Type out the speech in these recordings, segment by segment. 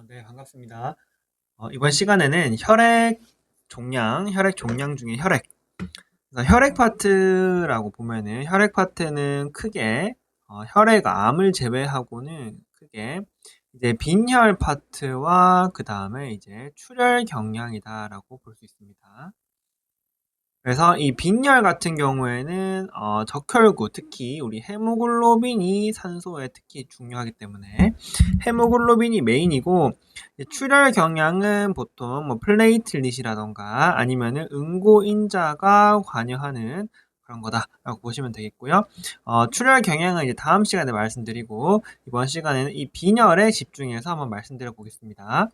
네, 반갑습니다. 이번 시간에는 혈액 종양 중에 혈액. 그래서 혈액 파트라고 보면은 혈액 파트는 크게 혈액암을 제외하고는 크게 이제 빈혈 파트와 그 다음에 이제 출혈 경량이다라고 볼 수 있습니다. 그래서 이 빈혈 같은 경우에는 적혈구, 특히 우리 헤모글로빈이 산소에 특히 중요하기 때문에 헤모글로빈이 메인이고, 출혈 경향은 보통 뭐 플레이틀릿이라던가 아니면은 응고인자가 관여하는 그런 거다라고 보시면 되겠고요. 출혈 경향은 이제 다음 시간에 말씀드리고, 이번 시간에는 이 빈혈에 집중해서 한번 말씀드려 보겠습니다.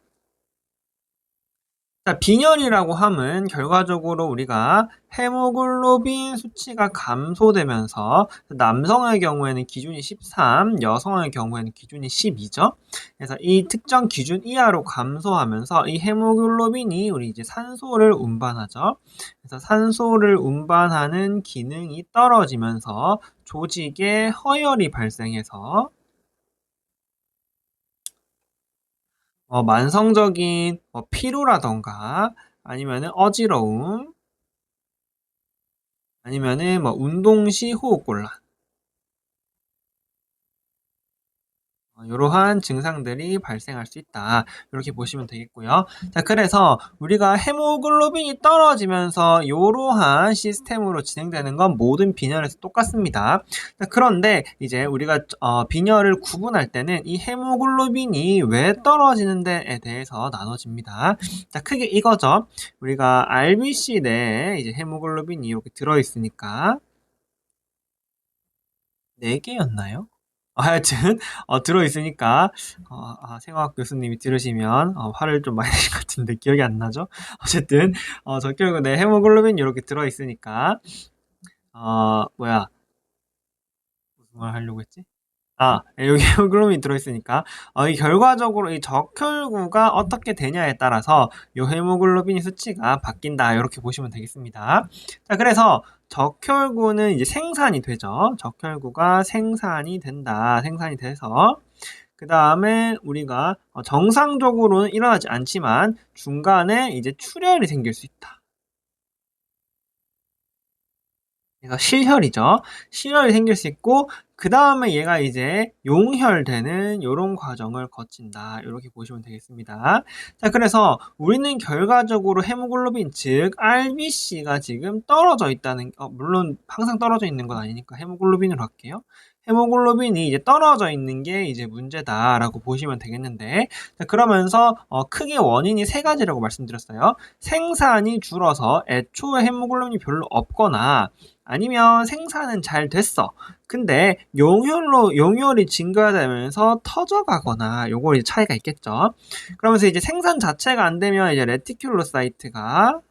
자, 빈혈이라고 함은 결과적으로 우리가 헤모글로빈 수치가 감소되면서 남성의 경우에는 기준이 13, 여성의 경우에는 기준이 12죠. 그래서 이 특정 기준 이하로 감소하면서 이 헤모글로빈이 우리 이제 산소를 운반하죠. 그래서 산소를 운반하는 기능이 떨어지면서 조직에 허혈이 발생해서 만성적인 피로라던가 아니면은 어지러움 아니면은 운동 시 호흡곤란 이러한 증상들이 발생할 수 있다. 이렇게 보시면 되겠고요. 자, 그래서 우리가 헤모글로빈이 떨어지면서 이러한 시스템으로 진행되는 건 모든 빈혈에서 똑같습니다. 자, 그런데 이제 우리가 빈혈을 구분할 때는 이 헤모글로빈이 왜 떨어지는 데에 대해서 나눠집니다. 자, 크게 이거죠. 우리가 RBC 내에 이제 헤모글로빈이 이렇게 들어있으니까 4개였나요? 하여튼 들어있으니까 생화학 교수님이 들으시면 화를 좀 많이 내실 것 같은데 기억이 안 나죠? 어쨌든 적혈구내 헤모글로빈 이렇게 들어있으니까 뭐야 무슨 말 하려고 했지? 여기 헤모글로빈이 들어있으니까 이 결과적으로 이 적혈구가 어떻게 되냐에 따라서 이 헤모글로빈 수치가 바뀐다 이렇게 보시면 되겠습니다. 자, 그래서 적혈구는 이제 생산이 되죠. 적혈구가 생산이 된다. 생산이 돼서 그 다음에 우리가 정상적으로는 일어나지 않지만 중간에 이제 출혈이 생길 수 있다. 그래서 실혈이죠. 실혈이 생길 수 있고 그 다음에 얘가 이제 용혈되는 이런 과정을 거친다. 이렇게 보시면 되겠습니다. 자, 그래서 우리는 결과적으로 헤모글로빈 즉 RBC가 지금 떨어져 있다는 물론 항상 떨어져 있는 건 아니니까 헤모글로빈으로 할게요. 헤모글로빈이 이제 떨어져 있는 게 이제 문제다라고 보시면 되겠는데, 자, 그러면서 크게 원인이 3가지라고 말씀드렸어요. 생산이 줄어서 애초에 헤모글로빈이 별로 없거나 아니면 생산은 잘 됐어. 근데 용혈이 증가되면서 터져가거나 요거 이제 차이가 있겠죠. 그러면서 이제 생산 자체가 안 되면 이제 레티큘로사이트가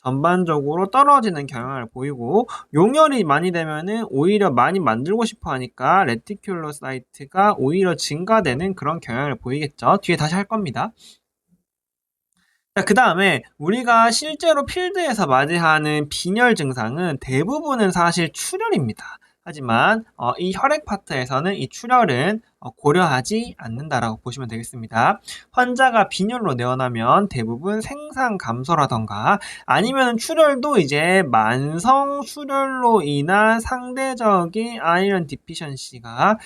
전반적으로 떨어지는 경향을 보이고, 용혈이 많이 되면은 오히려 많이 만들고 싶어 하니까 레티큘로사이트가 오히려 증가되는 그런 경향을 보이겠죠. 뒤에 다시 할 겁니다. 자, 그 다음에 우리가 실제로 필드에서 맞이하는 빈혈 증상은 대부분은 사실 출혈입니다. 하지만 이 혈액 파트에서는 이 출혈은 고려하지 않는다라고 보시면 되겠습니다. 환자가 빈혈로 내원하면 대부분 생산 감소라던가 아니면 출혈도 이제 만성 출혈로 인한 상대적인 아이런 디피션시가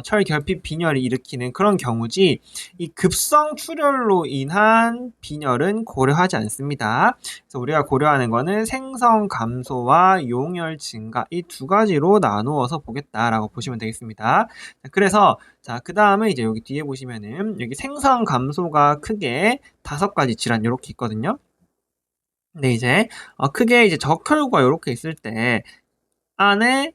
철결핍 빈혈을 일으키는 그런 경우지, 이 급성 출혈로 인한 빈혈은 고려하지 않습니다. 그래서 우리가 고려하는 거는 생성 감소와 용혈 증가 이 2가지로 나누어서 보겠다라고 보시면 되겠습니다. 그래서 그 다음에 이제 여기 뒤에 보시면은 여기 생성 감소가 크게 5가지 질환 이렇게 있거든요. 근데 이제 크게 이제 적혈구가 이렇게 있을 때 안에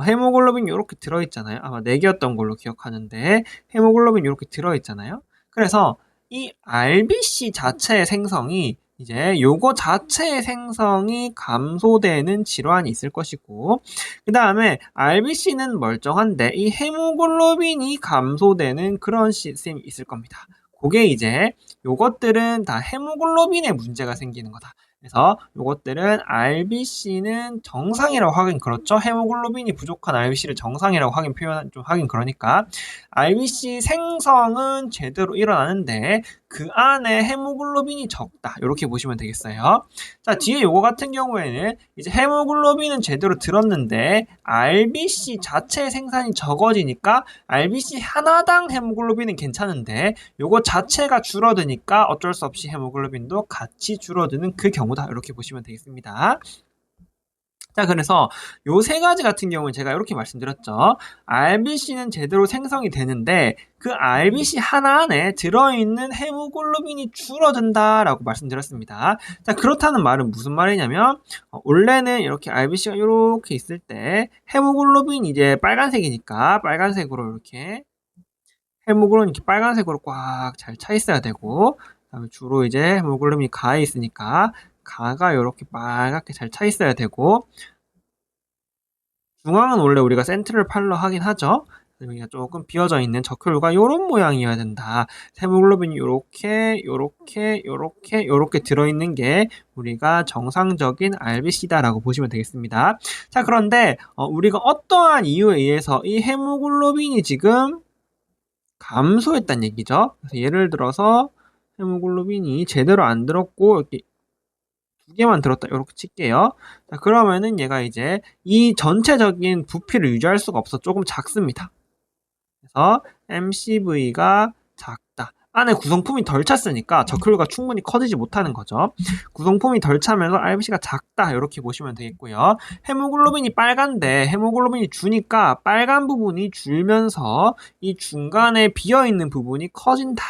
헤모글로빈 이렇게 들어있잖아요. 아마 4개였던 걸로 기억하는데 헤모글로빈 이렇게 들어있잖아요. 그래서 이 RBC 자체의 생성이 이제 요거 자체의 생성이 감소되는 질환이 있을 것이고, 그 다음에 RBC는 멀쩡한데 이 헤모글로빈이 감소되는 그런 시스템이 있을 겁니다. 그게 이제 요것들은 다 헤모글로빈에 문제가 생기는 거다. 그래서 요것들은 RBC는 정상이라고 하긴 그렇죠. 헤모글로빈이 부족한 RBC를 정상이라고 하긴 좀 하긴 그러니까 RBC 생성은 제대로 일어나는데 그 안에 헤모글로빈이 적다. 이렇게 보시면 되겠어요. 자, 뒤에 요거 같은 경우에는 이제 헤모글로빈은 제대로 들었는데 RBC 자체 생산이 적어지니까 RBC 하나당 헤모글로빈은 괜찮은데 요거 자체가 줄어드니까 어쩔 수 없이 헤모글로빈도 같이 줄어드는 그 경우다. 이렇게 보시면 되겠습니다. 자, 그래서 요 세 가지 같은 경우는 제가 이렇게 말씀드렸죠. RBC는 제대로 생성이 되는데 그 RBC 하나 안에 들어있는 헤모글로빈이 줄어든다라고 말씀드렸습니다. 자, 그렇다는 말은 무슨 말이냐면 원래는 이렇게 RBC가 이렇게 있을 때 헤모글로빈이 이제 빨간색이니까 빨간색으로 이렇게 헤모글로빈이 이렇게 빨간색으로 꽉 잘 차 있어야 되고 그다음에 주로 이제 헤모글로빈이 가에 있으니까 가가 이렇게 빨갛게 잘 차 있어야 되고 중앙은 원래 우리가 센트럴 팔러 하긴 하죠. 여기가 조금 비어져 있는 적혈구가 이런 모양이어야 된다. 헤모글로빈이 요렇게 들어있는 게 우리가 정상적인 RBC다라고 보시면 되겠습니다. 자, 그런데 우리가 어떠한 이유에 의해서 이 헤모글로빈이 지금 감소했다는 얘기죠. 그래서 예를 들어서 헤모글로빈이 제대로 안 들었고 이렇게 두 개만 들었다 이렇게 칠게요. 자, 그러면은 얘가 이제 이 전체적인 부피를 유지할 수가 없어 조금 작습니다. 그래서 MCV가 작다. 안에 구성품이 덜 찼으니까 적혈구가 충분히 커지지 못하는 거죠. 구성품이 덜 차면서 RBC가 작다 이렇게 보시면 되겠고요. 헤모글로빈이 빨간데 헤모글로빈이 주니까 빨간 부분이 줄면서 이 중간에 비어있는 부분이 커진다.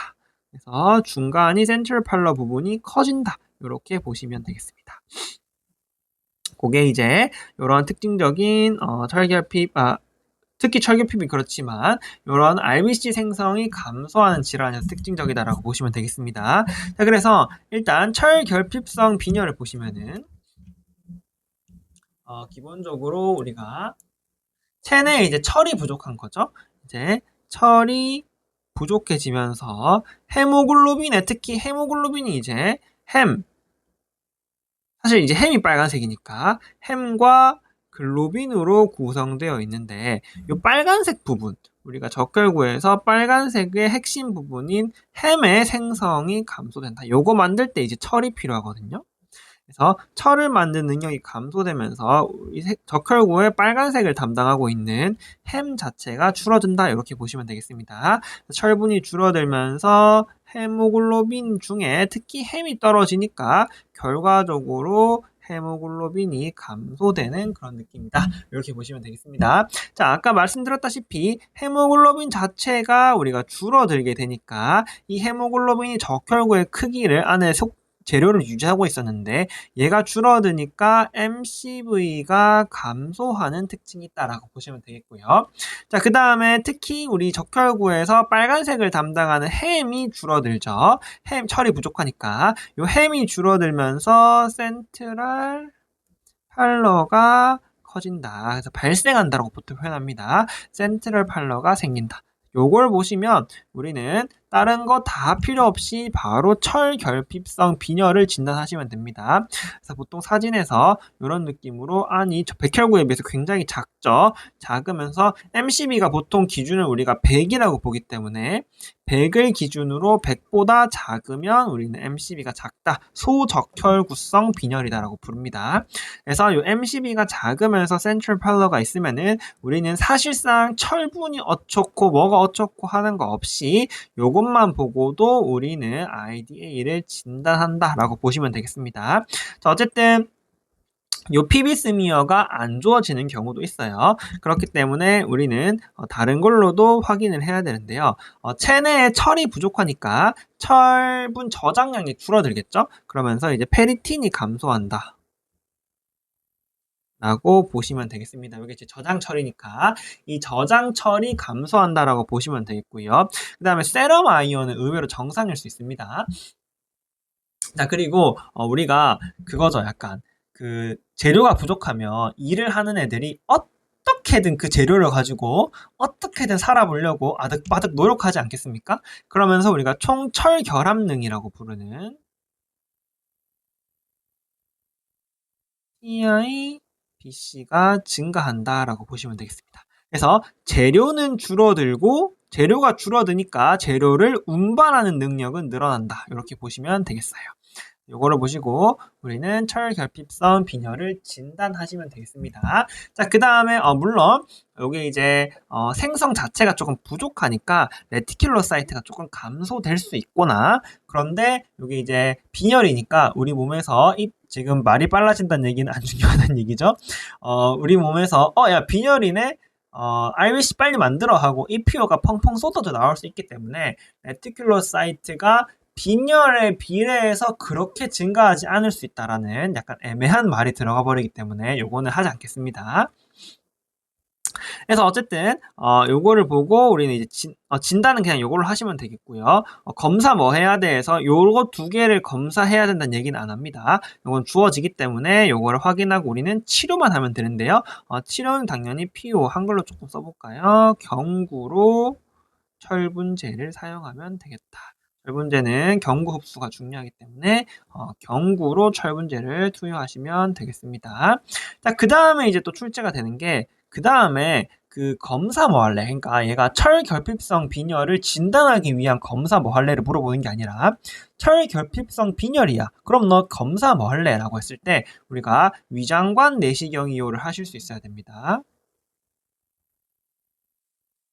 그래서 중간이 센트럴 팔러 부분이 커진다. 이렇게 보시면 되겠습니다. 그게 이제 이런 특징적인 철결핍, 특히 철결핍이 그렇지만 이런 RBC 생성이 감소하는 질환에서 특징적이다라고 보시면 되겠습니다. 자, 그래서 일단 철결핍성 빈혈을 보시면은 기본적으로 우리가 체내에 이제 철이 부족한 거죠. 이제 철이 부족해지면서 헤모글로빈에 특히 헤모글로빈이 이제 사실 이제 햄이 빨간색이니까 햄과 글로빈으로 구성되어 있는데 이 빨간색 부분 우리가 적혈구에서 빨간색의 핵심 부분인 햄의 생성이 감소된다. 요거 만들 때 이제 철이 필요하거든요. 그래서 철을 만드는 능력이 감소되면서 적혈구의 빨간색을 담당하고 있는 햄 자체가 줄어든다. 이렇게 보시면 되겠습니다. 철분이 줄어들면서 헤모글로빈 중에 특히 햄이 떨어지니까 결과적으로 헤모글로빈이 감소되는 그런 느낌이다. 이렇게 보시면 되겠습니다. 자, 아까 말씀드렸다시피 헤모글로빈 자체가 우리가 줄어들게 되니까 이 헤모글로빈이 적혈구의 크기를 안에 재료를 유지하고 있었는데 얘가 줄어드니까 MCV가 감소하는 특징이 있다라고 보시면 되겠고요. 자, 그 다음에 특히 우리 적혈구에서 빨간색을 담당하는 햄이 줄어들죠. 철이 부족하니까 이 햄이 줄어들면서 센트럴 팔러가 커진다. 그래서 발생한다라고 보통 표현합니다. 센트럴 팔러가 생긴다. 요걸 보시면 우리는 다른 거 다 필요 없이 바로 철결핍성 빈혈을 진단하시면 됩니다. 그래서 보통 사진에서 이런 느낌으로 아니 저 백혈구에 비해서 굉장히 작죠. 작으면서 MCV가 보통 기준을 우리가 100이라고 보기 때문에 100을 기준으로 100보다 작으면 우리는 MCV가 작다. 소적혈구성 빈혈이다라고 부릅니다. 그래서 이 MCV가 작으면서 센트럴 팔러가 있으면은 우리는 사실상 철분이 어쩌고 뭐가 어쩌고 하는 거 없이 요것만 보고도 우리는 IDA를 진단한다라고 보시면 되겠습니다. 자, 어쨌든 요 피비스미어가 안 좋아지는 경우도 있어요. 그렇기 때문에 우리는 다른 걸로도 확인을 해야 되는데요. 체내에 철이 부족하니까 철분 저장량이 줄어들겠죠? 그러면서 이제 페리틴이 감소한다. 라고 보시면 되겠습니다. 이게 이제 저장철이니까 이 저장철이 감소한다라고 보시면 되겠고요. 그 다음에 세럼 아이온은 의외로 정상일 수 있습니다. 자, 그리고 우리가 그거죠. 약간 그 재료가 부족하면 일을 하는 애들이 어떻게든 그 재료를 가지고 어떻게든 살아보려고 아득바득 노력하지 않겠습니까? 그러면서 우리가 총철결합능이라고 부르는 TIBC가 증가한다라고 보시면 되겠습니다. 그래서 재료는 줄어들고 재료가 줄어드니까 재료를 운반하는 능력은 늘어난다. 이렇게 보시면 되겠어요. 요거를 보시고 우리는 철결핍성 빈혈을 진단하시면 되겠습니다. 자, 그 다음에 물론 여기 이제 생성 자체가 조금 부족하니까 레티큘로사이트가 조금 감소될 수 있거나, 그런데 여기 이제 빈혈이니까 우리 몸에서 지금 말이 빨라진다는 얘기는 안 중요하다는 얘기죠. 우리 몸에서 야 빈혈이네, RBC 빨리 만들어 하고 EPO가 펑펑 쏟아져 나올 수 있기 때문에 레티큘로사이트가 빈혈에 비례해서 그렇게 증가하지 않을 수 있다라는 약간 애매한 말이 들어가 버리기 때문에 요거는 하지 않겠습니다. 그래서 어쨌든 요거를 보고 우리는 이제 진단은 그냥 요걸로 하시면 되겠고요. 검사 뭐 해야 돼서 요거 두 개를 검사해야 된다는 얘기는 안 합니다. 요건 주어지기 때문에 요거를 확인하고 우리는 치료만 하면 되는데요. 치료는 당연히 PO 한글로 조금 써볼까요? 경구로 철분제를 사용하면 되겠다. 철분제는 경구 흡수가 중요하기 때문에 경구로 철분제를 투여하시면 되겠습니다. 자, 그 다음에 이제 또 출제가 되는 게, 그 다음에 그 검사 뭐 할래? 그러니까 얘가 철결핍성 빈혈을 진단하기 위한 검사 뭐 할래를 물어보는 게 아니라 철결핍성 빈혈이야. 그럼 너 검사 뭐 할래? 라고 했을 때 우리가 위장관 내시경 이용을 하실 수 있어야 됩니다.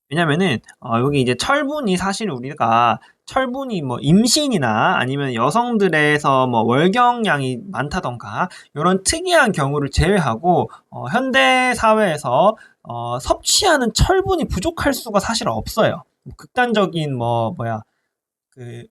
왜냐면은 여기 이제 철분이 사실 우리가 철분이 뭐 임신이나 아니면 여성들에서 뭐 월경량이 많다던가 이런 특이한 경우를 제외하고 현대 사회에서 섭취하는 철분이 부족할 수가 사실 없어요. 극단적인 그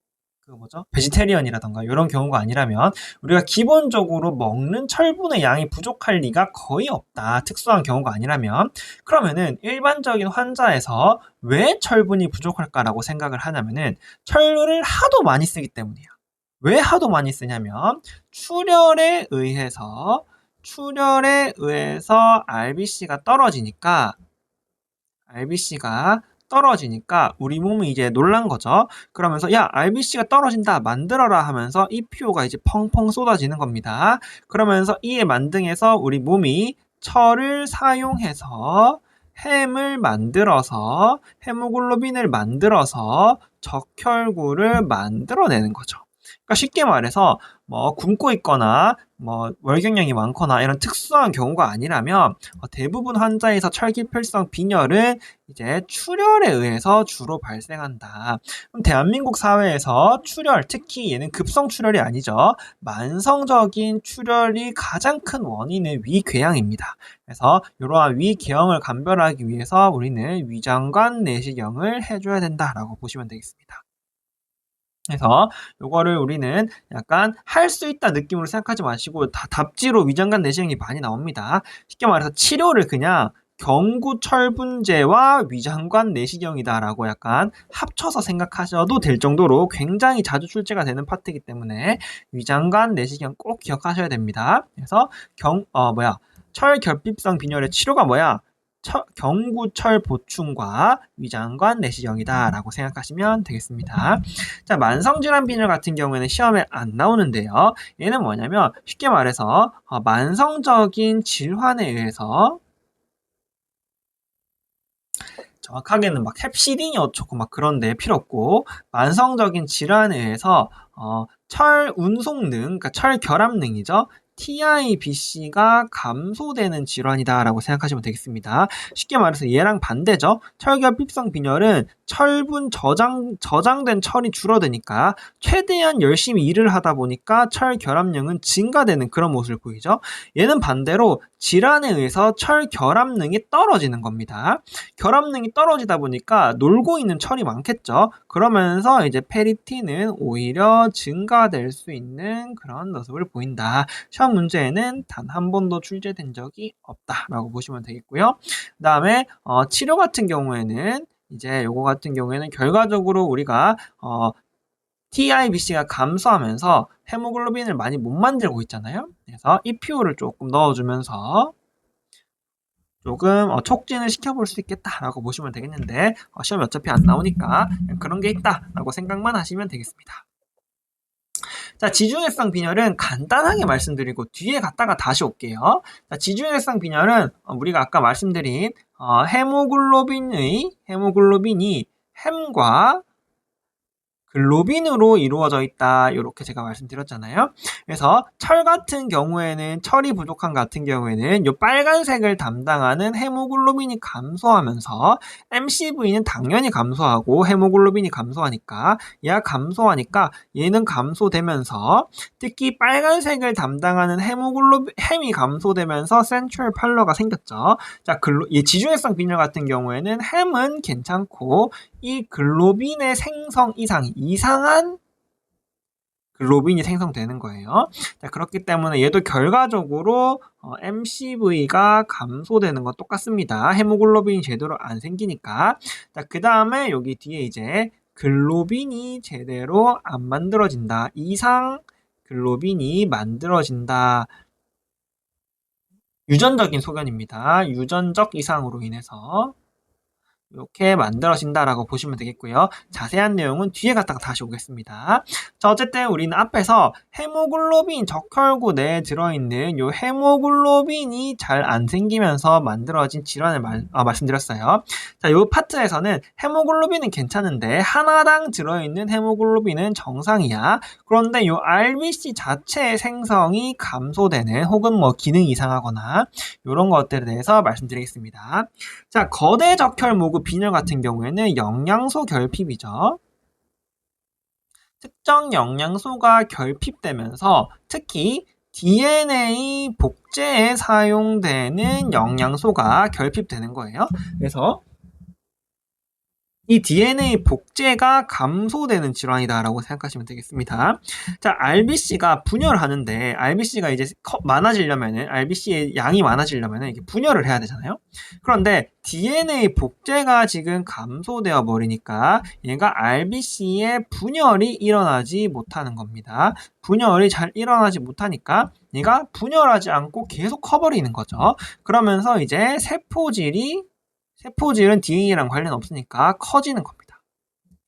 뭐죠? 베지테리언이라던가 이런 경우가 아니라면 우리가 기본적으로 먹는 철분의 양이 부족할 리가 거의 없다. 특수한 경우가 아니라면. 그러면은 일반적인 환자에서 왜 철분이 부족할까라고 생각을 하냐면은 철을 하도 많이 쓰기 때문이에요. 왜 하도 많이 쓰냐면 출혈에 의해서 RBC가 떨어지니까 우리 몸이 이제 놀란 거죠. 그러면서 야 RBC가 떨어진다 만들어라 하면서 EPO가 이제 펑펑 쏟아지는 겁니다. 그러면서 이에 만등해서 우리 몸이 철을 사용해서 헤모글로빈을 만들어서 적혈구를 만들어내는 거죠. 그러니까 쉽게 말해서 뭐 굶고 있거나 뭐 월경량이 많거나 이런 특수한 경우가 아니라면 대부분 환자에서 철기필성 빈혈은 이제 출혈에 의해서 주로 발생한다. 그럼 대한민국 사회에서 출혈, 특히 얘는 급성 출혈이 아니죠. 만성적인 출혈이 가장 큰 원인은 위궤양입니다. 그래서 이러한 위궤양을 감별하기 위해서 우리는 위장관 내시경을 해줘야 된다라고 보시면 되겠습니다. 그래서 요거를 우리는 약간 할 수 있다 느낌으로 생각하지 마시고 다 답지로 위장관 내시경이 많이 나옵니다. 쉽게 말해서 치료를 그냥 경구철분제와 위장관 내시경이다라고 약간 합쳐서 생각하셔도 될 정도로 굉장히 자주 출제가 되는 파트이기 때문에 위장관 내시경 꼭 기억하셔야 됩니다. 그래서 철결핍성 빈혈의 치료가 뭐야? 경구철 보충과 위장관 내시경이다 라고 생각하시면 되겠습니다. 자, 만성질환 빈혈 같은 경우에는 시험에 안 나오는데요. 얘는 뭐냐면 쉽게 말해서 만성적인 질환에 의해서, 정확하게는 막 헵시딘이 어쩌고 막 그런데 필요 없고, 만성적인 질환에 의해서 철 운송능, 그러니까 철 결합능이죠. TIBC가 감소되는 질환이다라고 생각하시면 되겠습니다. 쉽게 말해서 얘랑 반대죠. 철결핍성 빈혈은 철분 저장된 철이 줄어드니까 최대한 열심히 일을 하다 보니까 철 결합량은 증가되는 그런 모습을 보이죠. 얘는 반대로 질환에 의해서 철 결합능이 떨어지는 겁니다. 결합능이 떨어지다 보니까 놀고 있는 철이 많겠죠. 그러면서 이제 페리틴은 오히려 증가될 수 있는 그런 모습을 보인다. 시험 문제에는 단 한 번도 출제된 적이 없다라고 보시면 되겠고요. 그 다음에 치료 같은 경우에는 이제 요거 같은 경우에는 결과적으로 우리가 TIBC가 감소하면서 헤모글로빈을 많이 못 만들고 있잖아요. 그래서 EPO를 조금 넣어주면서 조금 촉진을 시켜볼 수 있겠다라고 보시면 되겠는데 시험이 어차피 안 나오니까 그런 게 있다라고 생각만 하시면 되겠습니다. 자, 지중해성 빈혈은 간단하게 말씀드리고 뒤에 갔다가 다시 올게요. 자, 지중해성 빈혈은 우리가 아까 말씀드린 헤모글로빈이 햄과 글로빈으로 이루어져 있다. 이렇게 제가 말씀드렸잖아요. 그래서 철 같은 경우에는 철이 부족한 같은 경우에는 이 빨간색을 담당하는 헤모글로빈이 감소하면서 MCV는 당연히 감소하고 헤모글로빈이 감소하니까 얘가 감소하니까 얘는 감소되면서 특히 빨간색을 담당하는 햄이 감소되면서 센트럴 팔러가 생겼죠. 자, 이 지중해성 빈혈 같은 경우에는 햄은 괜찮고 이 글로빈의 생성 이상한 글로빈이 생성되는 거예요. 자, 그렇기 때문에 얘도 결과적으로 MCV가 감소되는 건 똑같습니다. 헤모글로빈이 제대로 안 생기니까. 자, 그 다음에 여기 뒤에 이제 글로빈이 제대로 안 만들어진다. 이상 글로빈이 만들어진다. 유전적인 소견입니다. 유전적 이상으로 인해서 이렇게 만들어진다라고 보시면 되겠고요. 자세한 내용은 뒤에 갔다가 다시 오겠습니다. 자, 어쨌든 우리는 앞에서 헤모글로빈 적혈구 내에 들어있는 이 헤모글로빈이 잘 안 생기면서 만들어진 질환을 말씀드렸어요. 자, 이 파트에서는 헤모글로빈은 괜찮은데 하나당 들어있는 헤모글로빈은 정상이야. 그런데 이 RBC 자체의 생성이 감소되는 혹은 뭐 기능이 이상하거나 이런 것들에 대해서 말씀드리겠습니다. 자, 거대 적혈모구 빈혈 같은 경우에는 영양소 결핍이죠. 특정 영양소가 결핍되면서 특히 DNA 복제에 사용되는 영양소가 결핍되는 거예요. 그래서 이 DNA 복제가 감소되는 질환이다라고 생각하시면 되겠습니다. 자, RBC가 분열하는데 RBC가 이제 많아지려면은 RBC의 양이 많아지려면은 이게 분열을 해야 되잖아요. 그런데 DNA 복제가 지금 감소되어 버리니까 얘가 RBC의 분열이 일어나지 못하는 겁니다. 분열이 잘 일어나지 못하니까 얘가 분열하지 않고 계속 커버리는 거죠. 그러면서 이제 세포질은 DNA랑 관련 없으니까 커지는 겁니다.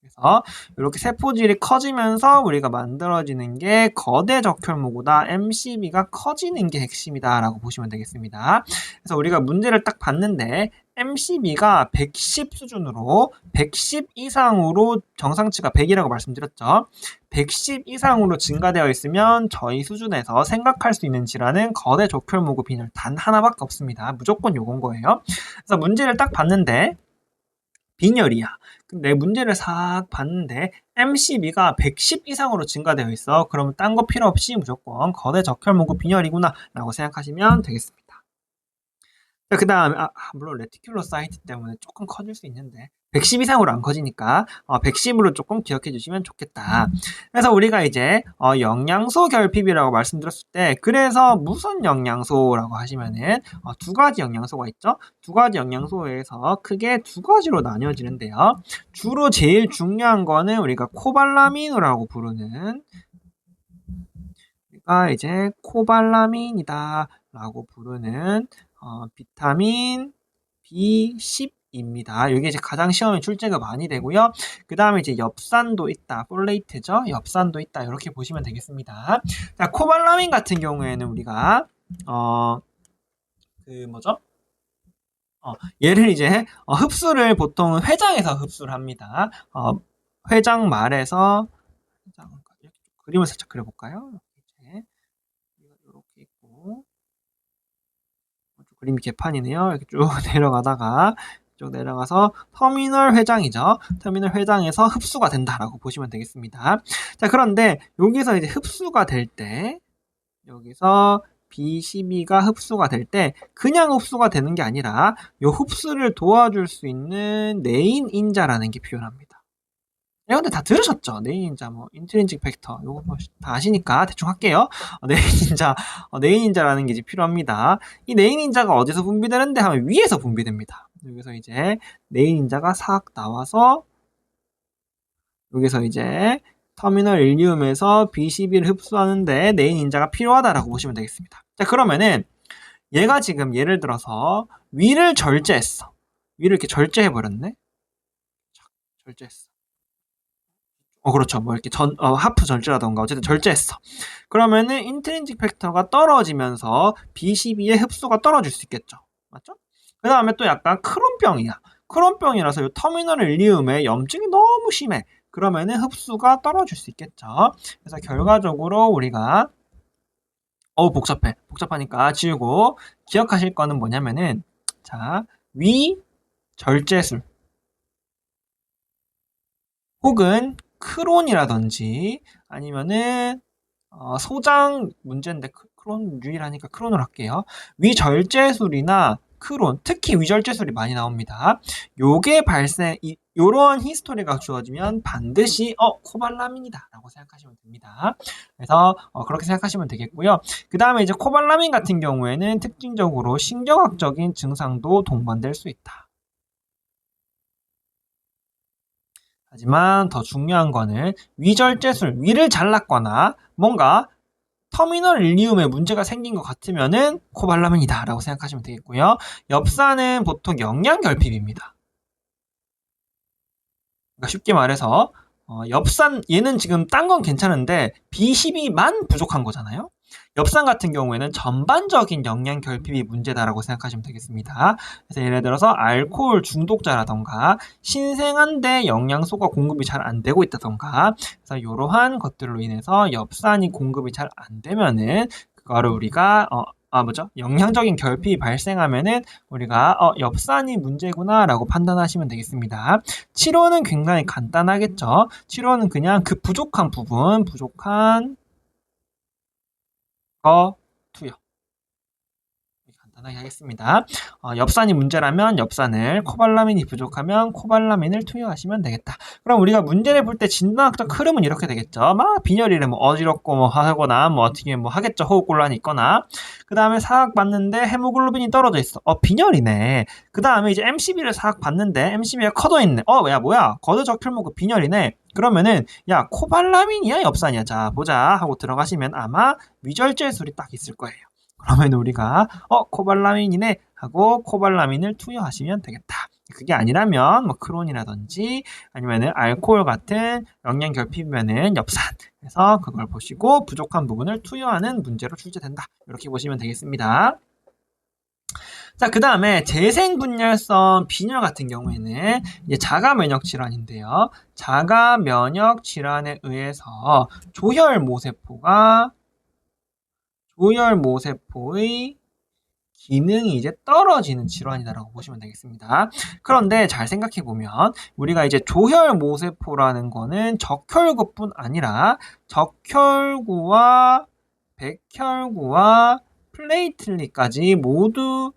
그래서 이렇게 세포질이 커지면서 우리가 만들어지는 게 거대 적혈모구다. MCV가 커지는 게 핵심이다 라고 보시면 되겠습니다. 그래서 우리가 문제를 딱 봤는데 MCV가 110 수준으로 110 이상으로 정상치가 100이라고 말씀드렸죠. 110 이상으로 증가되어 있으면 저희 수준에서 생각할 수 있는 질환은 거대 적혈모구 빈혈 단 하나밖에 없습니다. 무조건 요건 거예요. 그래서 문제를 딱 봤는데 빈혈이야. 근데 문제를 싹 봤는데 MCV가 110 이상으로 증가되어 있어. 그러면 딴 거 필요 없이 무조건 거대 적혈모구 빈혈이구나 라고 생각하시면 되겠습니다. 그 다음에 물론 레티큘로사이트 때문에 조금 커질 수 있는데 110 이상으로 안 커지니까 110으로 조금 기억해 주시면 좋겠다. 그래서 우리가 이제 영양소 결핍이라고 말씀드렸을 때 그래서 무슨 영양소라고 하시면은 두 가지 영양소가 있죠. 두 가지 영양소에서 크게 두 가지로 나뉘어지는데요. 주로 제일 중요한 거는 우리가 코발라민이라고 부르는 우리가 이제 코발라민이다라고 부르는 비타민 B10입니다. 이게 이제 가장 시험에 출제가 많이 되고요. 그 다음에 이제 엽산도 있다. 폴레이트죠. 엽산도 있다. 이렇게 보시면 되겠습니다. 자, 코발라민 같은 경우에는 우리가 얘를 이제 흡수를 보통 회장에서 흡수를 합니다. 회장 말에서 그림을 살짝 그려볼까요? 이렇게 있고 그림이 개판이네요. 이렇게 쭉 내려가다가 쭉 내려가서 터미널 회장이죠. 터미널 회장에서 흡수가 된다라고 보시면 되겠습니다. 자, 그런데 여기서 이제 흡수가 될 때 여기서 B12가 흡수가 될 때 그냥 흡수가 되는 게 아니라 이 흡수를 도와줄 수 있는 네인 인자라는 게 필요합니다. 근데 다 들으셨죠? 네인 인자, 인트린직 팩터, 요거 다 아시니까 대충 할게요. 네인 인자라는 게 이제 필요합니다. 이 네인 인자가 어디서 분비되는데 하면 위에서 분비됩니다. 여기서 이제 네인 인자가 싹 나와서 여기서 이제 터미널 일리움에서 B12를 흡수하는데 네인 인자가 필요하다라고 보시면 되겠습니다. 자, 그러면은 얘가 지금 예를 들어서 위를 절제했어. 위를 이렇게 절제해버렸네? 절제했어. 그렇죠. 뭐 이렇게 하프 절제라던가 어쨌든 절제했어. 그러면은 인트린식 팩터가 떨어지면서 B12의 흡수가 떨어질 수 있겠죠. 맞죠? 그 다음에 또 약간 크론병이야. 크론병이라서 이 터미널 일리움에 염증이 너무 심해. 그러면은 흡수가 떨어질 수 있겠죠. 그래서 결과적으로 우리가 복잡해. 복잡하니까 지우고 기억하실 거는 뭐냐면은 자, 위절제술 혹은 크론이라든지 아니면은 소장 문제인데 크론 유일하니까 크론으로 할게요. 위절제술이나 크론, 특히 위절제술이 많이 나옵니다. 요게 요런 히스토리가 주어지면 반드시 코발라민이다 라고 생각하시면 됩니다. 그래서 그렇게 생각하시면 되겠고요. 그 다음에 이제 코발라민 같은 경우에는 특징적으로 신경학적인 증상도 동반될 수 있다. 하지만 더 중요한 거는 위절제술, 위를 잘랐거나 뭔가 터미널 일리움에 문제가 생긴 것 같으면은 코발라민이다 라고 생각하시면 되겠고요. 엽산은 보통 영양결핍입니다. 그러니까 쉽게 말해서 엽산 얘는 지금 딴 건 괜찮은데 B12만 부족한 거잖아요. 엽산 같은 경우에는 전반적인 영양 결핍이 문제다라고 생각하시면 되겠습니다. 그래서 예를 들어서 알코올 중독자라던가 신생한데 영양소가 공급이 잘 안 되고 있다던가 그래서 이러한 것들로 인해서 엽산이 공급이 잘 안 되면은 그거를 우리가 영양적인 결핍이 발생하면은 우리가 엽산이 문제구나라고 판단하시면 되겠습니다. 치료는 굉장히 간단하겠죠. 치료는 그냥 그 부족한 부분, 부족한 거 투여. 간단하게 하겠습니다. 엽산이 문제라면 엽산을, 코발라민이 부족하면 코발라민을 투여하시면 되겠다. 그럼 우리가 문제를 볼 때 진단학적 흐름은 이렇게 되겠죠. 막 빈혈이래 뭐 어지럽고 뭐 하거나 뭐 어떻게 뭐 하겠죠. 호흡곤란이 있거나. 그 다음에 사학 봤는데 헤모글로빈이 떨어져 있어. 빈혈이네. 그 다음에 이제 MCB를 사학 봤는데 MCB가 커져 있네. 야 뭐야 거드 적혈모그 빈혈이네. 그러면은 야 코발라민이야 엽산이야. 자 보자 하고 들어가시면 아마 위절제술이 딱 있을 거예요. 그러면 우리가 코발라민이네 하고 코발라민을 투여하시면 되겠다. 그게 아니라면 뭐 크론이라든지 아니면은 알코올 같은 영양 결핍이면은 엽산 그래서 그걸 보시고 부족한 부분을 투여하는 문제로 출제된다. 이렇게 보시면 되겠습니다. 자, 그 다음에 재생분열성 빈혈 같은 경우에는 이제 자가 면역 질환인데요. 자가 면역 질환에 의해서 조혈모세포의 기능이 이제 떨어지는 질환이다라고 보시면 되겠습니다. 그런데 잘 생각해보면 우리가 이제 조혈모세포라는 거는 적혈구뿐 아니라 적혈구와 백혈구와 플레이틀릿까지 모두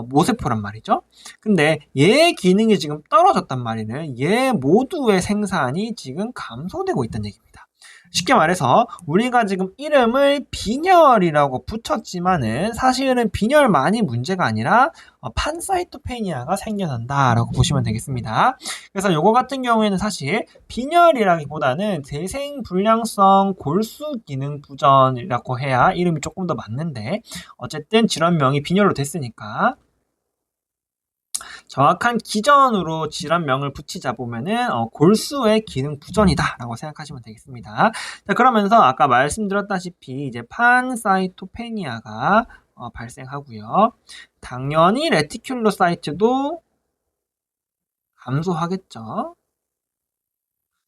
모세포란 말이죠. 근데 얘의 기능이 지금 떨어졌단 말이는 얘 모두의 생산이 지금 감소되고 있다는 얘기입니다. 쉽게 말해서 우리가 지금 이름을 빈혈이라고 붙였지만은 사실은 빈혈만이 문제가 아니라 판사이토페니아가 생겨난다라고 보시면 되겠습니다. 그래서 요거 같은 경우에는 사실 빈혈이라기보다는 재생불량성 골수 기능 부전이라고 해야 이름이 조금 더 맞는데 어쨌든 질환명이 빈혈로 됐으니까 정확한 기전으로 질환명을 붙이자 보면은 골수의 기능 부전이다라고 생각하시면 되겠습니다. 자, 그러면서 아까 말씀드렸다시피 이제 판사이토페니아가 발생하고요. 당연히 레티큘로사이트도 감소하겠죠.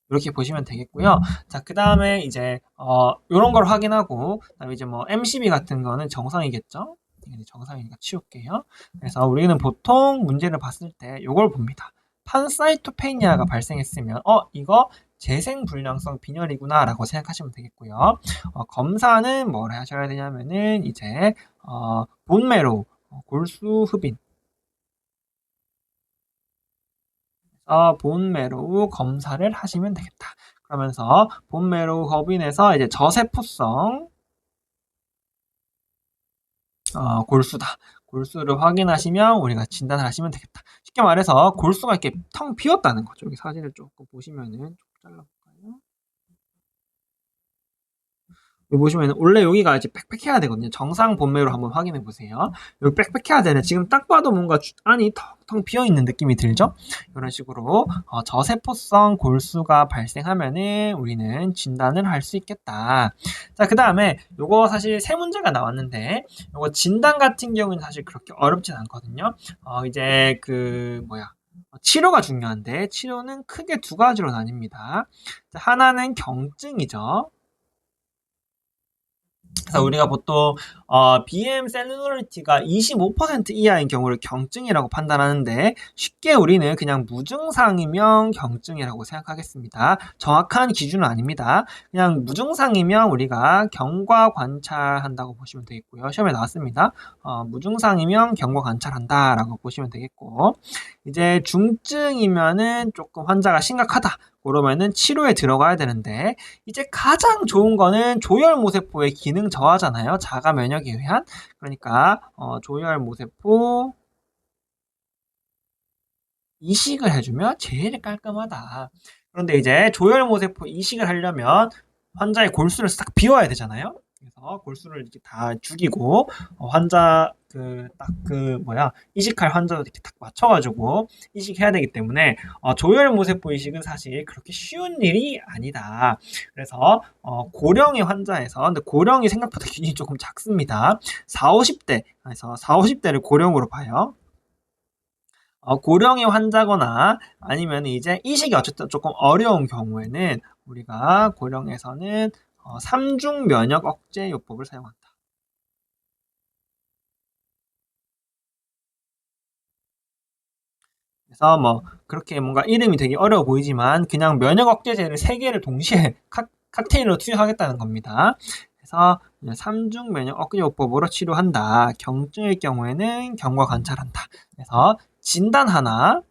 이렇게 보시면 되겠고요. 자, 그 다음에 이제 이런 걸 확인하고 그다음에 이제 뭐 MCB 같은 거는 정상이겠죠. 정상이니까 치울게요. 그래서 우리는 보통 문제를 봤을 때 이걸 봅니다. 판사이토페니아가 발생했으면 이거 재생불량성 빈혈이구나 라고 생각하시면 되겠고요. 검사는 뭘 하셔야 되냐면은 이제 본메로우 골수 흡인 본메로우 검사를 하시면 되겠다. 그러면서 본메로우 흡인에서 이제 저세포성 골수다. 골수를 확인하시면 우리가 진단을 하시면 되겠다. 쉽게 말해서 골수가 이렇게 텅 비었다는 거죠. 여기 사진을 조금 보시면은 좀 잘라볼까요? 여기 보시면 원래 여기가 이제 빽빽해야 되거든요. 정상 본매로 한번 확인해 보세요. 여기 빽빽해야 되네. 지금 딱 봐도 뭔가 안이 텅텅 비어 있는 느낌이 들죠? 이런 식으로 저세포성 골수가 발생하면은 우리는 진단을 할 수 있겠다. 자, 그 다음에 요거 사실 세 문제가 나왔는데 요거 진단 같은 경우는 사실 그렇게 어렵진 않거든요. 이제 치료가 중요한데 치료는 크게 두 가지로 나뉩니다. 자, 하나는 경증이죠. 그래서 우리가 보통 BM 셀룰러리티가 25% 이하인 경우를 경증이라고 판단하는데 쉽게 우리는 그냥 무증상이면 경증이라고 생각하겠습니다. 정확한 기준은 아닙니다. 그냥 무증상이면 우리가 경과 관찰한다고 보시면 되겠고요. 시험에 나왔습니다. 무증상이면 경과 관찰한다라고 보시면 되겠고 이제 중증이면은 조금 환자가 심각하다. 그러면은 치료에 들어가야 되는데 이제 가장 좋은 거는 조혈모세포의 기능 저하잖아요. 자가 면역에 의한. 그러니까 조혈모세포 이식을 해주면 제일 깔끔하다. 그런데 이제 조혈모세포 이식을 하려면 환자의 골수를 싹 비워야 되잖아요. 그래서 골수를 이렇게 다 죽이고 환자 이식할 환자도 이렇게 딱 맞춰가지고 이식해야 되기 때문에 조혈모세포 이식은 사실 그렇게 쉬운 일이 아니다. 그래서 고령의 환자에서 근데 고령이 생각보다 기준이 조금 작습니다. 40, 50대 그래서 40, 50대를 고령으로 봐요. 고령의 환자거나 아니면 이제 이식이 어쨌든 조금 어려운 경우에는 우리가 고령에서는 3중 면역 억제 요법을 사용한다. 그래서 그렇게 뭔가 이름이 되게 어려워 보이지만 그냥 면역 억제제를 3개를 동시에 칵테일로 투여하겠다는 겁니다. 그래서 3중 면역 억제 요법으로 치료한다. 경증일 경우에는 경과 관찰한다. 그래서 진단 하나,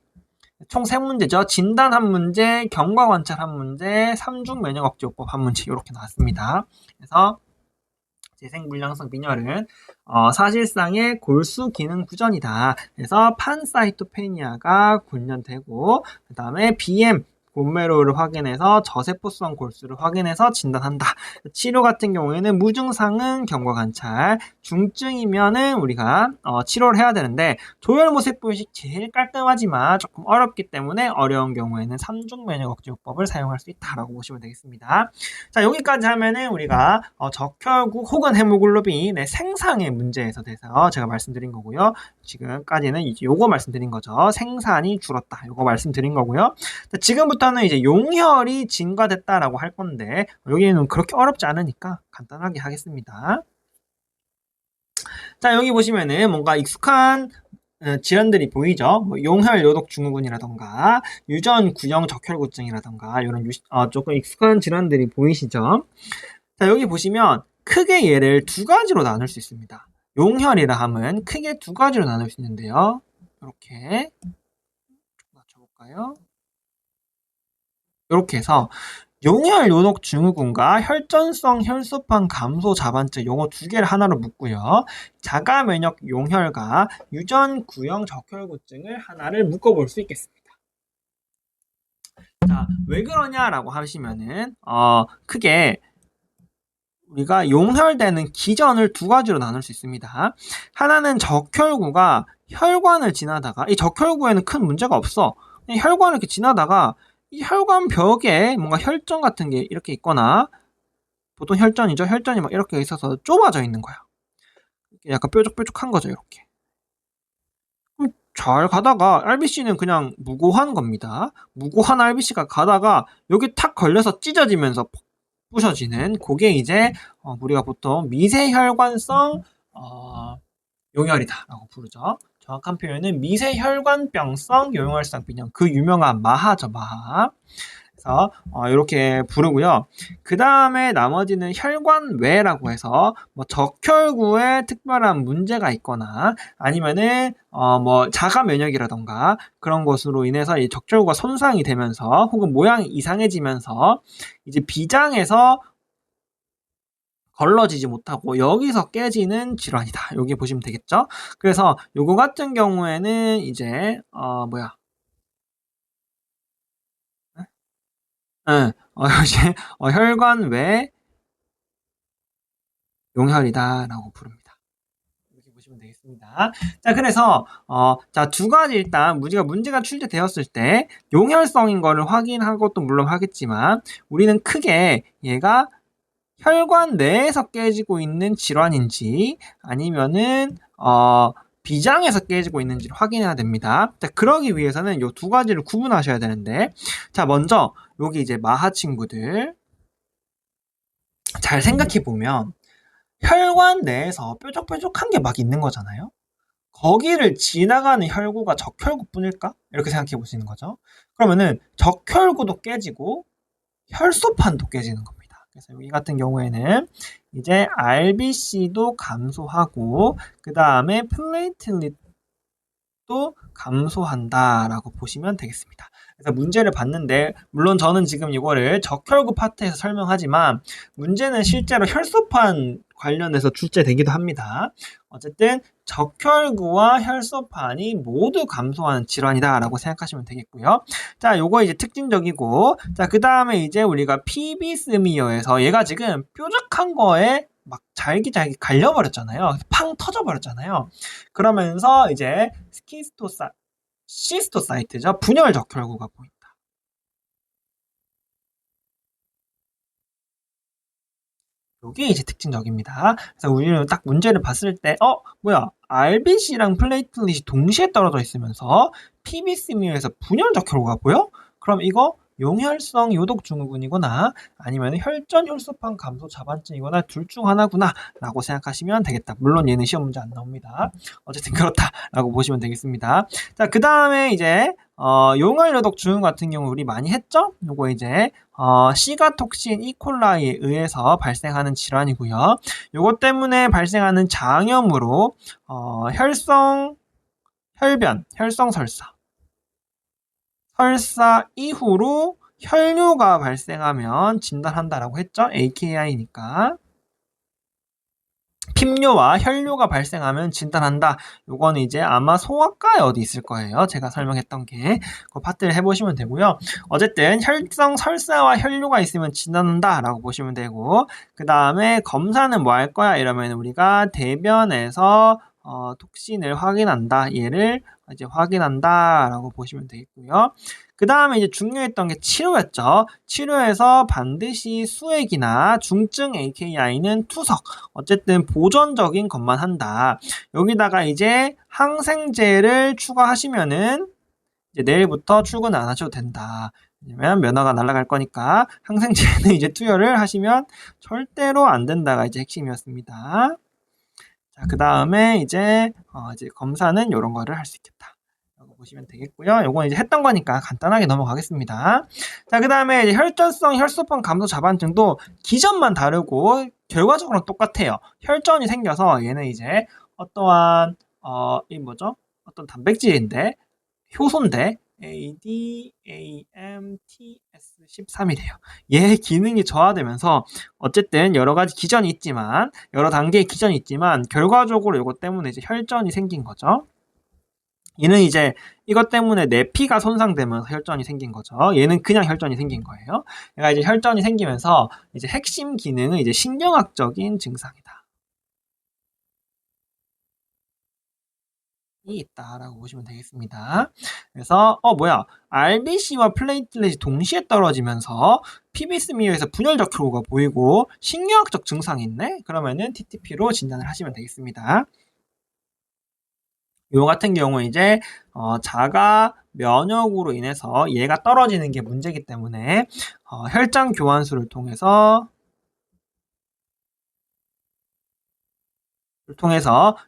총 3문제죠. 진단 한 문제, 경과 관찰 한 문제, 3중 면역 억제 요법 한 문제 이렇게 나왔습니다. 그래서 재생불량성 빈혈은 사실상의 골수 기능 부전이다. 그래서 판사이토페니아가 관련되고 그 다음에 BM 본메로를 확인해서 저세포성 골수를 확인해서 진단한다. 치료 같은 경우에는 무증상은 경과 관찰, 중증이면은 우리가 치료를 해야 되는데 조혈모세포이식 제일 깔끔하지만 조금 어렵기 때문에 어려운 경우에는 3중 면역 억제요법을 사용할 수 있다라고 보시면 되겠습니다. 자, 여기까지 하면은 우리가 적혈구 혹은 헤모글로빈의 생산의 문제에서 대해서 제가 말씀드린 거고요. 지금까지는 이제 요거 말씀드린 거죠. 생산이 줄었다. 요거 말씀드린 거고요. 자, 지금부터는 이제 용혈이 증가됐다라고 할 건데 여기는 그렇게 어렵지 않으니까 간단하게 하겠습니다. 자, 여기 보시면은 뭔가 익숙한 질환들이 보이죠. 용혈 요독 증후군이라던가 유전 구형 적혈구증이라던가 이런 조금 익숙한 질환들이 보이시죠. 자, 여기 보시면 크게 얘를 두 가지로 나눌 수 있습니다. 용혈이라 함은 크게 두 가지로 나눌 수 있는데요. 이렇게 맞춰볼까요? 이렇게 해서 용혈 요독 증후군과 혈전성 혈소판 감소 자반증 요거 두 개를 하나로 묶고요. 자가 면역 용혈과 유전 구형 적혈구증을 하나를 묶어볼 수 있겠습니다. 자, 왜 그러냐라고 하시면은 크게 우리가 용혈되는 기전을 두 가지로 나눌 수 있습니다. 하나는 적혈구가 혈관을 지나다가 이 적혈구에는 큰 문제가 없어. 혈관을 이렇게 지나다가 이 혈관 벽에 뭔가 혈전 같은 게 이렇게 있거나 보통 혈전이죠. 혈전이 막 이렇게 있어서 좁아져 있는 거야. 약간 뾰족뾰족한 거죠. 이렇게. 잘 가다가 RBC는 그냥 무고한 겁니다. 무고한 RBC가 가다가 여기 탁 걸려서 찢어지면서 부셔지는 그게 이제 우리가 보통 미세혈관성 용혈이다라고 부르죠. 정확한 표현은 미세혈관병성 용혈성 빈혈, 그 유명한 마하죠, 마하. 그래서 이렇게 부르고요. 그 다음에 나머지는 혈관외라고 해서 적혈구에 특별한 문제가 있거나 아니면은 자가 면역이라던가 그런 것으로 인해서 이 적혈구가 손상이 되면서 혹은 모양이 이상해지면서 이제 비장에서 걸러지지 못하고 여기서 깨지는 질환이다. 여기 보시면 되겠죠? 그래서 요거 같은 경우에는 이제 이제 혈관 외 용혈이다라고 부릅니다. 이렇게 보시면 되겠습니다. 자, 그래서 자, 두 가지 일단 문제가 출제되었을 때 용혈성인 거를 확인하고 또 물론 하겠지만 우리는 크게 얘가 혈관 내에서 깨지고 있는 질환인지 아니면은 비장에서 깨지고 있는지를 확인해야 됩니다. 자, 그러기 위해서는 이 두 가지를 구분하셔야 되는데, 자, 먼저 여기 이제 마하 친구들 잘 생각해 보면 혈관 내에서 뾰족뾰족한 게 막 있는 거잖아요. 거기를 지나가는 혈구가 적혈구뿐일까? 이렇게 생각해 보시는 거죠. 그러면은 적혈구도 깨지고 혈소판도 깨지는 겁니다. 그래서 여기 같은 경우에는 이제 RBC도 감소하고 그 다음에 플레이틀릿도 감소한다라고 보시면 되겠습니다. 그래서 문제를 봤는데 물론 저는 지금 이거를 적혈구 파트에서 설명하지만 문제는 실제로 혈소판 관련해서 출제되기도 합니다. 어쨌든 적혈구와 혈소판이 모두 감소하는 질환이다라고 생각하시면 되겠고요. 자, 요거 이제 특징적이고, 자, 그 다음에 이제 우리가 피비스미어에서 얘가 지금 뾰족한 거에 막 잘기 갈려버렸잖아요. 팡 터져버렸잖아요. 그러면서 이제 시스토사이트죠. 분열 적혈구가 보인다. 요게 이제 특징적입니다. 그래서 우리는 딱 문제를 봤을 때, 뭐야, RBC랑 플레이틀릿이 동시에 떨어져 있으면서 PBC미에서 분열 적혈구가 보여? 그럼 이거 용혈성 요독 증후군이거나 아니면 혈전 혈소판 감소 자반증이거나 둘 중 하나구나 라고 생각하시면 되겠다. 물론 얘는 시험 문제 안 나옵니다. 어쨌든 그렇다라고 보시면 되겠습니다. 자, 그 다음에 이제 용혈 요독 증후군 같은 경우 우리 많이 했죠? 요거 이제 시가톡신 이콜라이에 의해서 발생하는 질환이고요. 요것 때문에 발생하는 장염으로 혈성 설사 이후로 혈뇨가 발생하면 진단한다라고 했죠. AKI니까. 핍뇨와 혈뇨가 발생하면 진단한다. 요거는 이제 아마 소아과에 어디 있을 거예요. 제가 설명했던 게. 그 파트를 해보시면 되고요. 어쨌든 혈성 설사와 혈뇨가 있으면 진단한다 라고 보시면 되고, 그 다음에 검사는 뭐 할 거야? 이러면 우리가 대변에서 톡신을 확인한다. 얘를 이제 확인한다 라고 보시면 되겠고요. 그 다음에 이제 중요했던 게 치료였죠. 치료에서 반드시 수액이나 중증 AKI는 투석, 어쨌든 보존적인 것만 한다. 여기다가 이제 항생제를 추가하시면은 이제 내일부터 출근 안 하셔도 된다. 왜냐면 면허가 날아갈 거니까 항생제는 이제 투여를 하시면 절대로 안 된다가 이제 핵심이었습니다. 자, 그 다음에 이제 검사는 이런 거를 할 수 있겠다. 보시면 되겠고요. 요건 이제 했던 거니까 간단하게 넘어가겠습니다. 자, 그 다음에 이제 혈전성 혈소판 감소 자반증도 기전만 다르고 결과적으로는 똑같아요. 혈전이 생겨서 얘는 이제 어떠한 이 뭐죠? 어떤 단백질인데 효소인데 ADAMTS13이래요. 얘 기능이 저하되면서 어쨌든 여러 가지 기전이 있지만 여러 단계의 기전이 있지만 결과적으로 이것 때문에 이제 혈전이 생긴 거죠. 얘는 이제 이것 때문에 내피가 손상되면서 혈전이 생긴 거죠. 얘는 그냥 혈전이 생긴 거예요. 얘가 이제 혈전이 생기면서 이제 핵심 기능은 이제 신경학적인 증상이다. 이 있다라고 보시면 되겠습니다. 그래서 RBC와 플레이틀렛이 동시에 떨어지면서 피비스미어에서 분열 적혈구가 보이고 신경학적 증상이 있네? 그러면은 TTP로 진단을 하시면 되겠습니다. 요 같은 경우 이제 자가 면역으로 인해서 얘가 떨어지는 게 문제이기 때문에 혈장 교환수를 통해서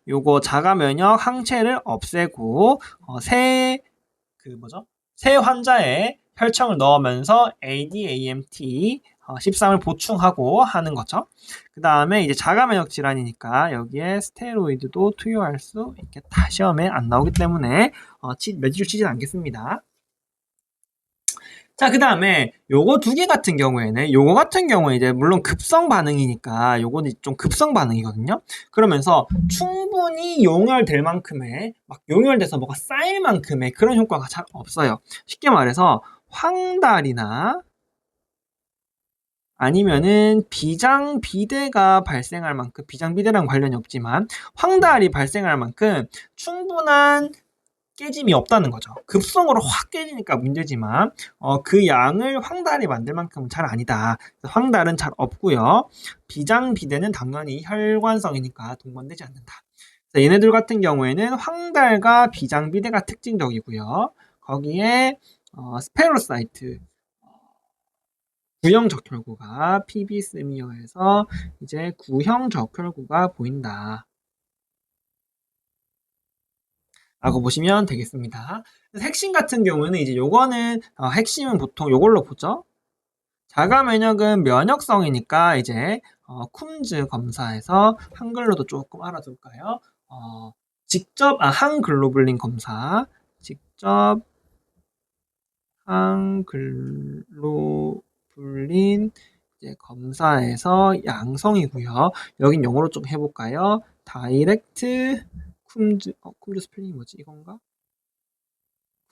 요거 자가 면역 항체를 없애고 새 환자의 혈청을 넣으면서 ADAMT 13을 보충하고 하는 거죠. 그 다음에 이제 자가 면역 질환이니까 여기에 스테로이드도 투여할 수 있겠다. 시험에 안 나오기 때문에 몇 줄 치진 않겠습니다. 자, 그 다음에 요거 두 개 같은 경우에는 요거 같은 경우에 이제 물론 급성 반응이니까 요거는 좀 급성 반응이거든요. 그러면서 충분히 용혈될 만큼의 막 용혈돼서 뭐가 쌓일 만큼의 그런 효과가 잘 없어요. 쉽게 말해서 황달이나 아니면은 비장비대가 발생할 만큼, 비장비대랑 관련이 없지만 황달이 발생할 만큼 충분한 깨짐이 없다는 거죠. 급성으로 확 깨지니까 문제지만 그 양을 황달이 만들 만큼은 잘 아니다. 황달은 잘 없고요. 비장비대는 당연히 혈관성이니까 동반되지 않는다. 얘네들 같은 경우에는 황달과 비장비대가 특징적이고요. 거기에 스페로사이트 구형 적혈구가 피비스미어에서 이제 구형 적혈구가 보인다 라고 보시면 되겠습니다. 핵심 같은 경우는 이제 요거는 핵심은 보통 요걸로 보죠. 자가 면역은 면역성이니까 이제 쿰즈 검사에서 한글로도 조금 알아둘까요? 직접 항글로불린 검사, 직접 항글로불린 이제 검사에서 양성이고요. 여긴 영어로 좀 해볼까요? 다이렉트 쿰즈 스펠링이 뭐지? 이건가?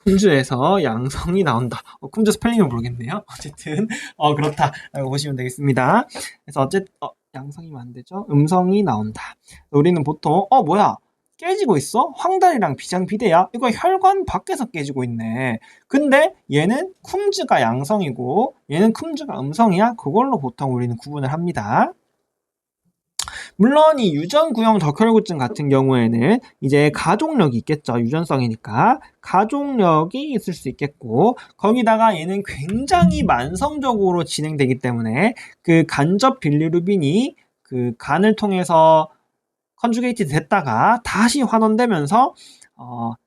쿰즈에서 양성이 나온다. 쿰즈 스펠링은 모르겠네요. 어쨌든 그렇다라고 보시면 되겠습니다. 그래서 양성이면 안 되죠. 음성이 나온다. 우리는 보통 뭐야? 깨지고 있어? 황달이랑 비장비대야? 이거 혈관 밖에서 깨지고 있네. 근데 얘는 쿰즈가 양성이고 얘는 쿰즈가 음성이야? 그걸로 보통 우리는 구분을 합니다. 물론 이 유전구형 적혈구증 같은 경우에는 이제 가족력이 있겠죠. 유전성이니까 가족력이 있을 수 있겠고 거기다가 얘는 굉장히 만성적으로 진행되기 때문에 그 간접 빌리루빈이 그 간을 통해서 컨주게이트 됐다가 다시 환원되면서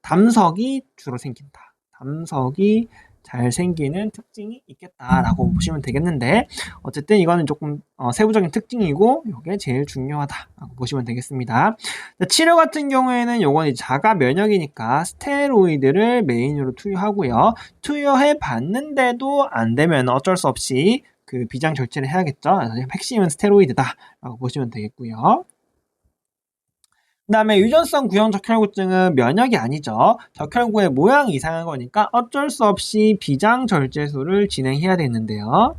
담석이 주로 생긴다. 담석이 잘 생기는 특징이 있겠다라고 보시면 되겠는데 어쨌든 이거는 조금 세부적인 특징이고 이게 제일 중요하다라고 보시면 되겠습니다. 치료 같은 경우에는 요건 자가 면역이니까 스테로이드를 메인으로 투여하고요. 투여해 봤는데도 안 되면 어쩔 수 없이 그 비장 절제를 해야겠죠. 핵심은 스테로이드다라고 보시면 되겠고요. 그 다음에 유전성 구형 적혈구증은 면역이 아니죠. 적혈구의 모양이 이상한 거니까 어쩔 수 없이 비장절제술을 진행해야 되는데요.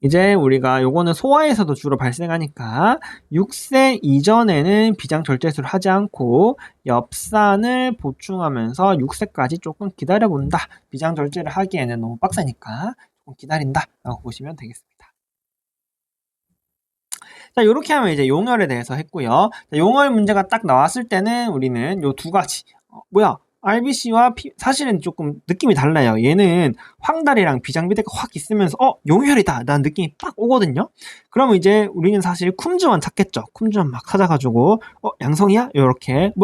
이제 우리가 요거는 소아에서도 주로 발생하니까 6세 이전에는 비장절제술을 하지 않고 엽산을 보충하면서 6세까지 조금 기다려본다. 비장절제를 하기에는 너무 빡세니까 조금 기다린다 라고 보시면 되겠습니다. 자, 요렇게 하면 이제 용혈에 대해서 했고요. 자, 용혈 문제가 딱 나왔을 때는 우리는 요 두 가지. RBC와 사실은 조금 느낌이 달라요. 얘는 황달이랑 비장비대가 확 있으면서 용혈이다 라는 느낌이 빡 오거든요. 그러면 이제 우리는 사실 쿰즈만 찾겠죠. 쿰즈만 막 찾아가지고 양성이야? 요렇게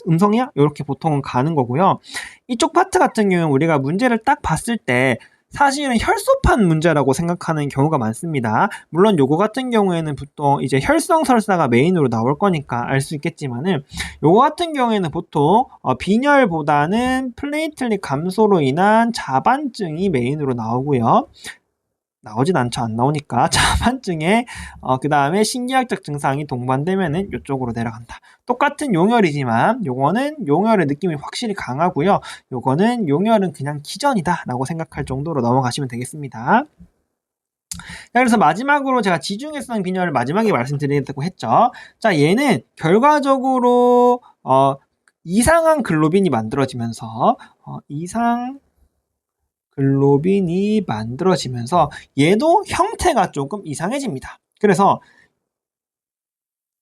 음성이야? 요렇게 보통은 가는 거고요. 이쪽 파트 같은 경우는 우리가 문제를 딱 봤을 때 사실은 혈소판 문제라고 생각하는 경우가 많습니다. 물론 요거 같은 경우에는 보통 이제 혈성 설사가 메인으로 나올 거니까 알 수 있겠지만은 요거 같은 경우에는 보통 빈혈보다는 플레이틀릿 감소로 인한 자반증이 메인으로 나오고요. 나오진 않죠. 안 나오니까 자반증에 그 다음에 신기학적 증상이 동반되면은 이쪽으로 내려간다. 똑같은 용혈이지만 요거는 용혈의 느낌이 확실히 강하고요. 요거는 용혈은 그냥 기전이다 라고 생각할 정도로 넘어가시면 되겠습니다. 자, 그래서 마지막으로 제가 지중해성 빈혈을 마지막에 말씀드리겠다고 했죠. 자, 얘는 결과적으로 이상한 글로빈이 만들어지면서 글로빈이 만들어지면서 얘도 형태가 조금 이상해집니다. 그래서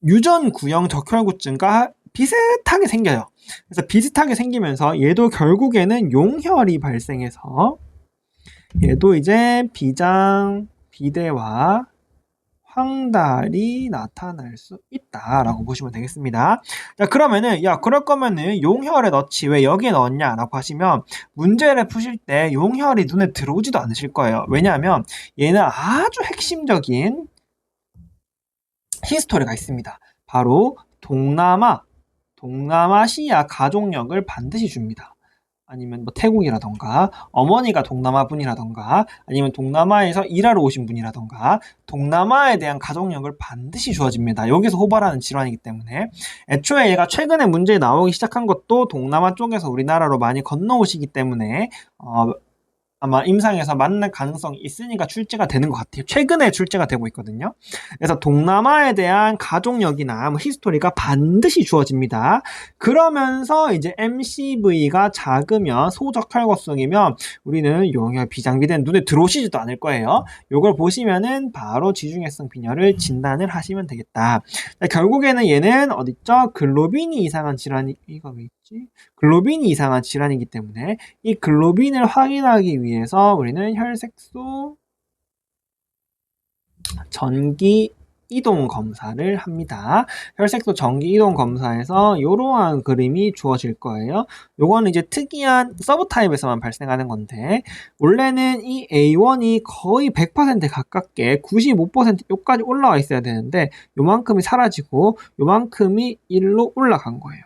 유전구형 적혈구증과 비슷하게 생겨요. 그래서 비슷하게 생기면서 얘도 결국에는 용혈이 발생해서 얘도 이제 비장비대와 황달이 나타날 수 있다라고 보시면 되겠습니다. 자, 그러면은 그럴 거면은 용혈에 넣지 왜 여기에 넣었냐라고 하시면 문제를 푸실 때 용혈이 눈에 들어오지도 않으실 거예요. 왜냐하면 얘는 아주 핵심적인 히스토리가 있습니다. 바로 동남아시아 가족력을 반드시 줍니다. 아니면 뭐 태국이라던가 어머니가 동남아 분이라던가 아니면 동남아에서 일하러 오신 분이라던가 동남아에 대한 가족력을 반드시 주어집니다. 여기서 호발하는 질환이기 때문에 애초에 얘가 최근에 문제에 나오기 시작한 것도 동남아 쪽에서 우리나라로 많이 건너오시기 때문에 아마 임상에서 만날 가능성이 있으니까 출제가 되는 것 같아요. 최근에 출제가 되고 있거든요. 그래서 동남아에 대한 가족력이나 뭐 히스토리가 반드시 주어집니다. 그러면서 이제 MCV가 작으면 소적 혈관성이면 우리는 용혈 비장비된 눈에 들어오시지도 않을 거예요. 이걸 보시면은 바로 지중해성 빈혈을 진단을 하시면 되겠다. 결국에는 얘는 어딨죠? 글로빈이 이상한 질환이 이거 왜 있지? 글로빈이 이상한 질환이기 때문에 이 글로빈을 확인하기 위해서 우리는 혈색소 전기 이동 검사를 합니다. 혈색소 전기 이동 검사에서 이러한 그림이 주어질 거예요. 요거는 이제 특이한 서브 타입에서만 발생하는 건데 원래는 이 A1이 거의 100% 가깝게 95% 여기까지 올라와 있어야 되는데 요만큼이 사라지고 요만큼이 1로 올라간 거예요.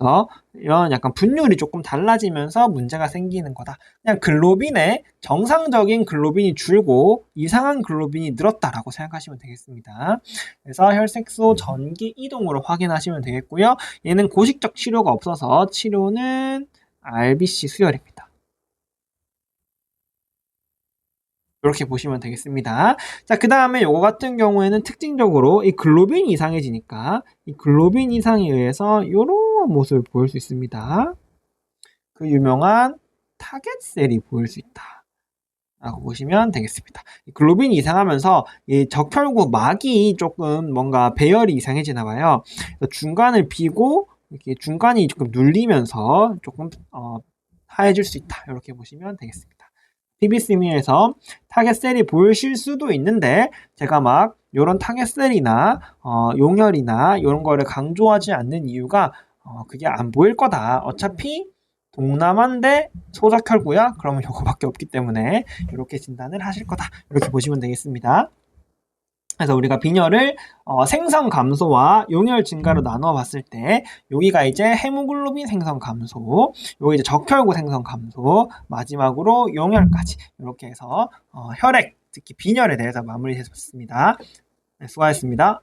그래서 이런 약간 분율이 조금 달라지면서 문제가 생기는 거다. 그냥 글로빈에 정상적인 글로빈이 줄고 이상한 글로빈이 늘었다라고 생각하시면 되겠습니다. 그래서 혈색소 전기 이동으로 확인하시면 되겠고요. 얘는 고식적 치료가 없어서 치료는 RBC 수혈입니다. 이렇게 보시면 되겠습니다. 자, 그 다음에 요거 같은 경우에는 특징적으로 이 글로빈이 이상해지니까 이 글로빈 이상에 의해서 이런 모습을 보일 수 있습니다. 그 유명한 타겟셀이 보일 수 있다. 라고 보시면 되겠습니다. 글로빈이 이상하면서 이 적혈구 막이 조금 뭔가 배열이 이상해지나 봐요. 중간을 비고 이렇게 중간이 조금 눌리면서 조금 하얘질 수 있다. 이렇게 보시면 되겠습니다. PBC미에서 타겟셀이 보이실 수도 있는데 제가 막 이런 타겟셀이나 용혈이나 이런 거를 강조하지 않는 이유가 그게 안 보일 거다. 어차피 동남아인데 소작혈구야? 그러면 이거밖에 없기 때문에 이렇게 진단을 하실 거다. 이렇게 보시면 되겠습니다. 그래서 우리가 빈혈을 생성 감소와 용혈 증가로 나눠 봤을 때 여기가 이제 헤모글로빈 생성 감소, 여기 이제 적혈구 생성 감소, 마지막으로 용혈까지 이렇게 해서 혈액, 특히 빈혈에 대해서 마무리해 줬습니다. 네, 수고하셨습니다.